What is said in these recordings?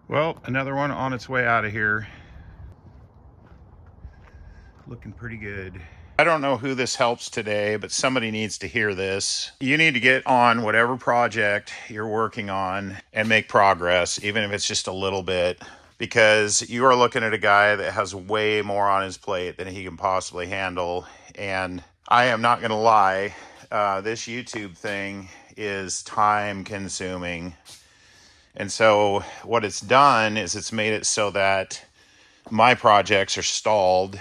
Well, another one on its way out of here. Looking pretty good. I don't know who this helps today, but somebody needs to hear this. You need to get on whatever project you're working on and make progress, even if it's just a little bit, because you are looking at a guy that has way more on his plate than he can possibly handle. And I am not going to lie, this YouTube thing is time consuming. And so what it's done is it's made it so that my projects are stalled.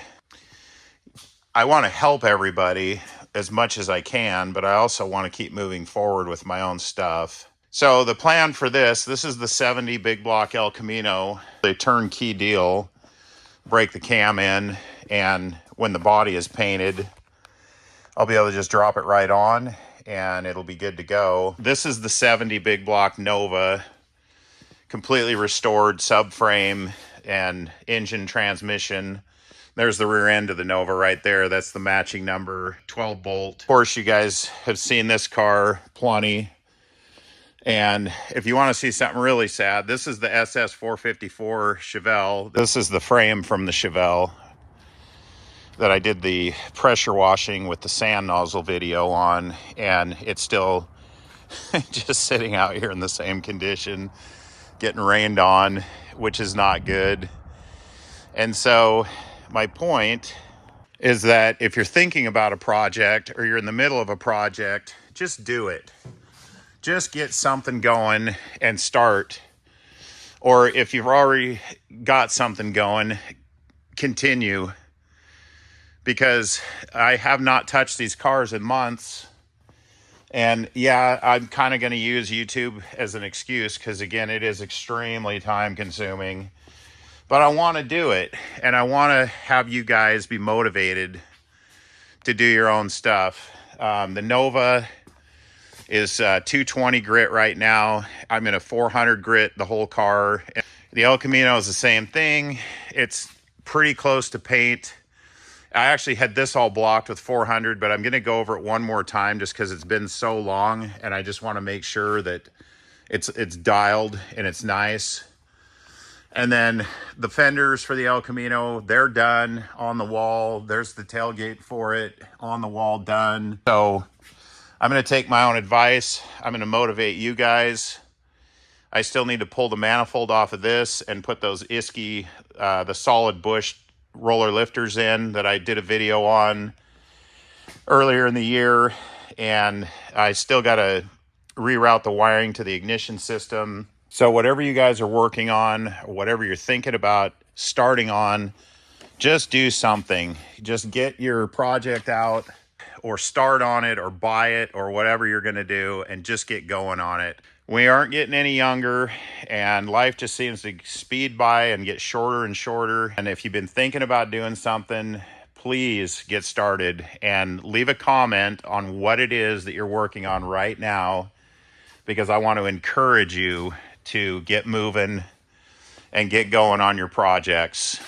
I want to help everybody as much as I can, but I also want to keep moving forward with my own stuff. So the plan for this is the 70 big block El Camino, a turnkey deal. Break the cam in, and when the body is painted, I'll be able to just drop it right on and it'll be good to go. This is the 70 big block Nova, completely restored subframe and engine transmission. There's the rear end of the Nova right there. That's the matching number 12 bolt. Of course, you guys have seen this car plenty. And if you want to see something really sad, this is the SS 454 Chevelle. This is the frame from the Chevelle that I did the pressure washing with the sand nozzle video on. And it's still just sitting out here in the same condition, getting rained on, which is not good. And so my point is that if you're thinking about a project or you're in the middle of a project, just do it. Just get something going and start. Or if you've already got something going, continue. Because I have not touched these cars in months. And yeah, I'm kind of going to use YouTube as an excuse because, again, it is extremely time consuming. But I want to do it. And I want to have you guys be motivated to do your own stuff. The Nova is 220 grit right now. I'm in a 400 grit the whole car. The El Camino is the same thing. It's pretty close to paint. I actually had this all blocked with 400, but I'm going to go over it one more time just because it's been so long, and I just want to make sure that it's dialed and it's nice. And then the fenders for the El Camino, they're done on the wall. There's the tailgate for it on the wall, done. So I'm going to take my own advice. I'm going to motivate you guys. I still need to pull the manifold off of this and put those Isky, the solid bush roller lifters in that I did a video on earlier in the year. And I still got to reroute the wiring to the ignition system. So whatever you guys are working on, or whatever you're thinking about starting on, just do something. Just get your project out, or start on it, or buy it, or whatever you're going to do, and just get going on it. We aren't getting any younger, and life just seems to speed by and get shorter and shorter. And if you've been thinking about doing something, please get started and leave a comment on what it is that you're working on right now, because I want to encourage you to get moving and get going on your projects.